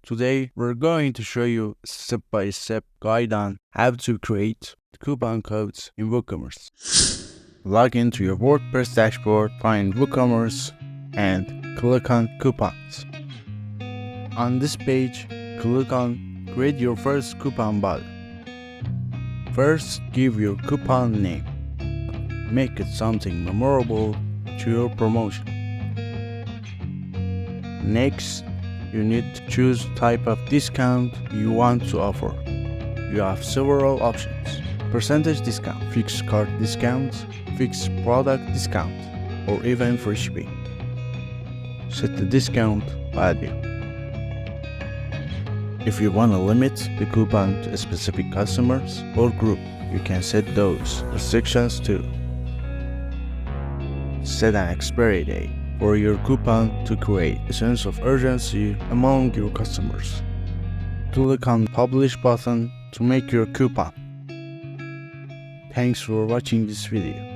Today we're going to show you a step-by-step guide on how to create coupon codes in Woocommerce. Log into your WordPress dashboard, find Woocommerce, and click on Coupons. On this page, click on Create your first coupon button. First, give your coupon name. Make it something memorable to your promotion. Next, you need to choose the type of discount you want to offer. You have several options: percentage discount, fixed cart discount, fixed product discount, or even free shipping. Set the discount value. If you want to limit the coupon to specific customers or group, you can set those restrictions too. Set an expiry date for your coupon to create a sense of urgency among your customers. Click on the Publish button to make your coupon. Thanks for watching this video.